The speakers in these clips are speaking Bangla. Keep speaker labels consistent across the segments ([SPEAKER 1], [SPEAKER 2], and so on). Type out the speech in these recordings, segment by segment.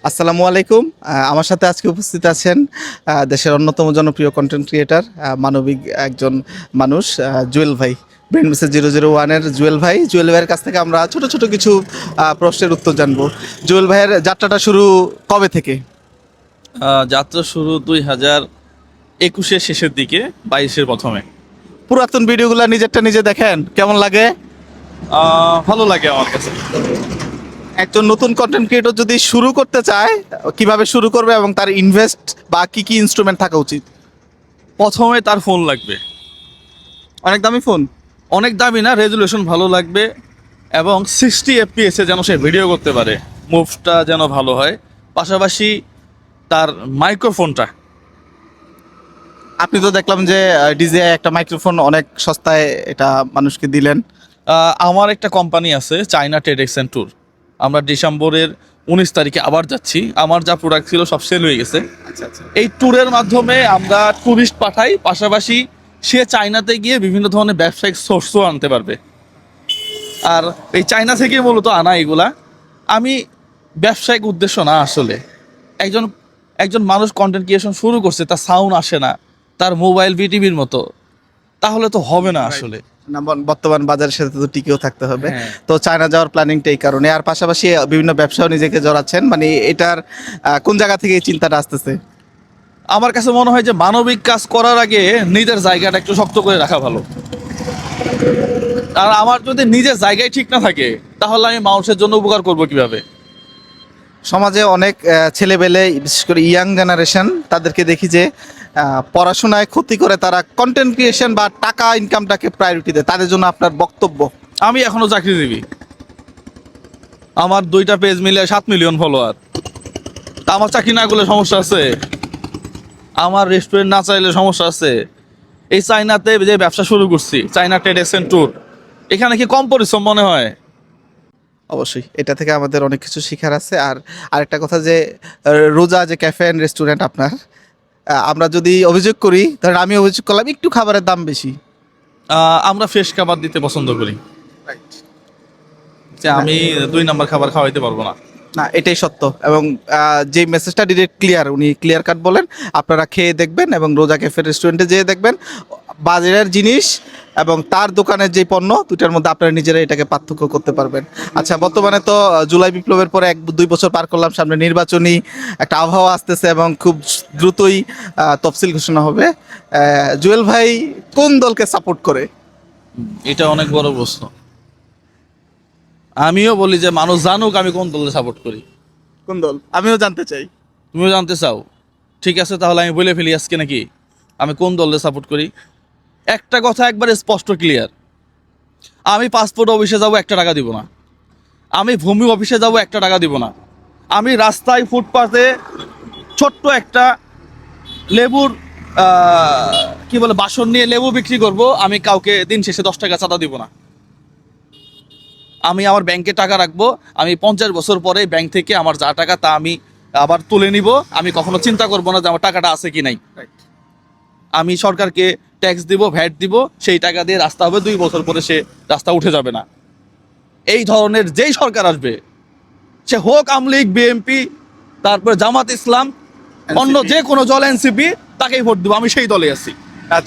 [SPEAKER 1] আসসালামু আলাইকুম। আমার সাথে আজকে উপস্থিত আছেন দেশের অন্যতম জনপ্রিয় কন্টেন্ট ক্রিয়েটার, মানবিক একজন মানুষ, জুয়েল ভাই। ব্রেন মেসেজ 001-এর জুয়েল ভাই। জুয়েল ভাইয়ের কাছ থেকে আমরা ছোট ছোট কিছু প্রশ্নের উত্তর জানবো। জুয়েল ভাইয়ের যাত্রাটা শুরু কবে থেকে?
[SPEAKER 2] যাত্রা শুরু 2021-এর শেষের দিকে, 22-এর প্রথমে।
[SPEAKER 1] পুরাতন ভিডিওগুলো নিজেরটা নিজে দেখেন, কেমন লাগে?
[SPEAKER 2] ভালো লাগে আমার কাছে।
[SPEAKER 1] একজন নতুন কন্টেন্ট ক্রিয়েটর যদি শুরু করতে চায়, কিভাবে শুরু করবে এবং তার ইনভেস্ট বা কি কি ইনস্ট্রুমেন্ট থাকা উচিত?
[SPEAKER 2] প্রথমে তার ফোন লাগবে,
[SPEAKER 1] অনেক দামি ফোন?
[SPEAKER 2] অনেক দামি না, রেজুলেশন ভালো লাগবে এবং 60 FPS যেন সে ভিডিও করতে পারে, মুভটা যেন ভালো হয়। পাশাপাশি তার মাইক্রোফোনটা,
[SPEAKER 1] আপনি তো দেখলাম যে ডিজে একটা মাইক্রোফোন অনেক সস্তায় এটা মানুষকে দিলেন।
[SPEAKER 2] আমার একটা কোম্পানি আছে চায়না টেডেক্স অ্যান্ড ট্যুর। আমরা ডিসেম্বরের 19 তারিখে আবার যাচ্ছি। আমার যা প্রোডাক্ট ছিল সব সেল হয়ে গেছে।
[SPEAKER 1] আচ্ছা আচ্ছা।
[SPEAKER 2] এই ট্যুরের মাধ্যমে আমরা ট্যুরিস্ট পাঠাই, পাশাপাশি সে চায়নাতে গিয়ে বিভিন্ন ধরনের ব্যবসায়িক সোর্সও আনতে পারবে। আর এই চায়না থেকে মূলত আনা এগুলা। আমি ব্যবসায়িক উদ্দেশ্য না, আসলে একজন একজন মানুষ কন্টেন্ট ক্রিয়েশন শুরু করছে, তার সাউন্ড আসে না তার মোবাইল ভিটিভির মতো, তাহলে তো হবে না আসলে।
[SPEAKER 1] না, বর্তমান বাজারের সাথে তো টিকেও থাকতে হবে।
[SPEAKER 2] হ্যাঁ।
[SPEAKER 1] তো চায়না যাওয়ার প্ল্যানিংটা এই কারণে, আর পাশাপাশি বিভিন্ন ব্যবসাও নিজেকে জড়াচ্ছেন, মানে এটার কোন জায়গা থেকে এই চিন্তাটা আসতেছে?
[SPEAKER 2] আমার কাছে মনে হয় যে মানবিক কাজ করার আগে নিজের জায়গাটা একটু শক্ত করে রাখা ভালো। আর আমার যদি নিজের জায়গায় ঠিক না থাকে, তাহলে আমি মানুষের জন্য উপকার করব কিভাবে?
[SPEAKER 1] সমাজে অনেক ছেলেবেলে, বিশেষ করে ইয়াং জেনারেশন, তাদেরকে দেখি যে পড়াশোনায় ক্ষতি করে তারা কন্টেন্ট ক্রিয়েশন বা টাকা ইনকামটাকে প্রায়োরিটি দেয়। তাদের জন্য আপনার বক্তব্য?
[SPEAKER 2] আমি এখনো চাকরিজীবী, আমার 2টা পেজ মিলে 7 মিলিয়ন ফলোয়ার। তা আমার চাকরি না করলে সমস্যা আছে? আমার রেস্টুরেন্ট না চাইলে সমস্যা আছে? এই চায়নাতে যে ব্যবসা শুরু করছি, চায়না ট্রেডেক্স অ্যান্ড ট্যুর, এখানে কি কম পরিশ্রম মনে হয়?
[SPEAKER 1] অবশ্যই এটা থেকে আমাদের অনেক কিছু শেখার আছে। আর আরেকটা কথা যে রোজা যে ক্যাফে অ্যান্ড রেস্টুরেন্ট আপনার, আমরা যদি অভিযোগ করি, ধরেন আমি অভিযোগ করলাম একটু খাবারের দাম বেশি।
[SPEAKER 2] আমরা ফ্রেশ খাবার দিতে পছন্দ করি, যে আমি 2 নাম্বার খাবার খাওয়াইতে পারবো না।
[SPEAKER 1] না, এটাই সত্য। এবং যে মেসেজটা ডিরেক্ট ক্লিয়ার, উনি ক্লিয়ার কাট বলেন। আপনারা খেয়ে দেখবেন এবং রোজা ক্যাফে রেস্টুরেন্টে যেয়ে দেখবেন, বাজারের জিনিস এবং তার দোকানের যে পণ্য, দুটার মধ্যে আপনারা নিজেরা এটাকে পার্থক্য করতে পারবেন। আচ্ছা, বর্তমানে তো জুলাই বিপ্লবের পরে 1-2 বছর পার করলাম, সামনে নির্বাচনী একটা আবহাওয়া আসতেছে এবং খুব দ্রুতই তফসিল ঘোষণা হবে। জুয়েল ভাই কোন দলকে সাপোর্ট করে?
[SPEAKER 2] এটা অনেক বড় প্রশ্ন। আমিও বলি যে মানুষ জানুক আমি কোন দলে সাপোর্ট করি।
[SPEAKER 1] কোন দল? আমিও জানতে চাই।
[SPEAKER 2] তুমিও জানতে চাও? ঠিক আছে, তাহলে আমি বলে ফেলি আজকে নাকি আমি কোন দলে সাপোর্ট করি। একটা কথা একবারে স্পষ্ট ক্লিয়ার, আমি পাসপোর্ট অফিসে যাব 1 টাকা দিব না, আমি ভূমি অফিসে যাব 1 টাকা দিব না, আমি রাস্তায় ফুটপাতে ছোট্ট একটা লেবুর কি বলে বাসন নিয়ে লেবু বিক্রি করব, আমি কাউকে দিন শেষে 10 টাকা চাঁদা দিব না। আমি আমার ব্যাংকে টাকা রাখবো, আমি 50 বছর পরে ব্যাংক থেকে আমার যা টাকা তা আমি আবার তুলে নিব। আমি কখনো চিন্তা করবো না যে আমার টাকাটা আছে কি নাই। আমি সরকারকে ট্যাক্স দিব, ভ্যাট দিব, সেই টাকা দিয়ে রাস্তা হবে, 2 বছর পরে সে রাস্তা উঠে যাবে না। এই ধরনের যেই সরকার আসবে, সে হোক আওয়ামী লীগ, বিএনপি, তারপরে জামাত ইসলাম, অন্য যে কোনো দল, এনসিপি, তাকেই ভোট দিব। আমি সেই দলে আছি।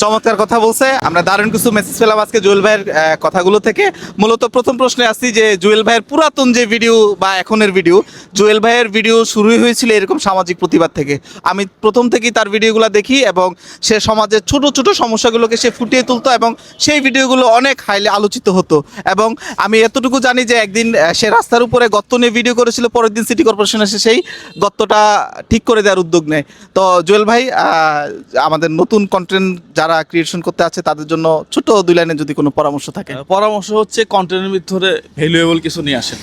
[SPEAKER 1] চমৎকার কথা বলছে। আমরা দারুণ কিছু মেসেজ পেলাম আজকে জুয়েল ভাইয়ের কথাগুলো থেকে। মূলত প্রথম প্রশ্নে আসছি যে জুয়েল ভাইয়ের পুরাতন যে ভিডিও বা এখনের ভিডিও, জুয়েল ভাইয়ের ভিডিও শুরুই হয়েছিল এরকম সামাজিক প্রতিবাদ থেকে। আমি প্রথম থেকেই তার ভিডিওগুলো দেখি এবং সে সমাজের ছোট ছোট সমস্যাগুলোকে সে ফুটিয়ে তুলতো এবং সেই ভিডিওগুলো অনেক হাইলি আলোচিত হতো। এবং আমি এতটুকু জানি যে একদিন সে রাস্তার উপরে গর্ত নিয়ে ভিডিও করেছিল, পরের দিন সিটি কর্পোরেশন এসে সেই গর্তটা ঠিক করে দেওয়ার উদ্যোগ নেয়। তো জুয়েল ভাই, আমাদের নতুন কন্টেন্ট যারা ক্রিয়েশন করতে আছে তাদের জন্য ছোট 2 লাইনে যদি কোনো পরামর্শ থাকে?
[SPEAKER 2] পরামর্শ হচ্ছে কন্টেন্টের ভিতরে ভ্যালুয়েবল কিছু নিয়ে আসেন।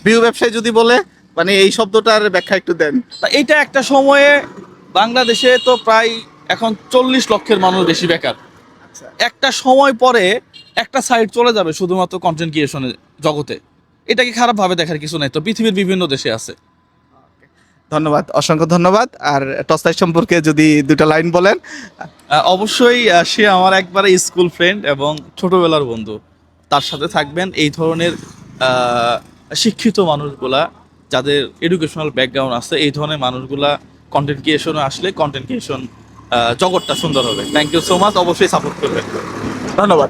[SPEAKER 1] ভিউ ব্যবসায় যদি বলে, মানে এই শব্দটার ব্যাখ্যা একটু দেন।
[SPEAKER 2] তা এটা একটা সময়ে বাংলাদেশে তো প্রায় এখন 40 লক্ষের মানুষ বেশি বেকার। একটা সময় পরে একটা সাইট চলে যাবে শুধুমাত্র কন্টেন্ট ক্রিয়েশনের জগতে। এটাকে খারাপভাবে দেখার কিছু নাই, তো পৃথিবীর বিভিন্ন দেশে আছে।
[SPEAKER 1] ধন্যবাদ, অসংখ্য ধন্যবাদ। আর টসলাই সম্পর্কে যদি 2টা লাইন বলেন?
[SPEAKER 2] অবশ্যই সে আমার একবারে স্কুল ফ্রেন্ড এবং ছোটবেলার বন্ধু। তার সাথে থাকবেন, এই ধরনের শিক্ষিত মানুষগুলা যাদের এডুকেশনাল ব্যাকগ্রাউন্ড আছে, এই ধরনের মানুষগুলা কন্টেন্ট ক্রিয়েশনে আসলে কন্টেন্ট ক্রিয়েশন জগৎটা সুন্দর হবে। থ্যাংক ইউ সো মাচ, অবশ্যই সাপোর্ট করবেন।
[SPEAKER 1] ধন্যবাদ।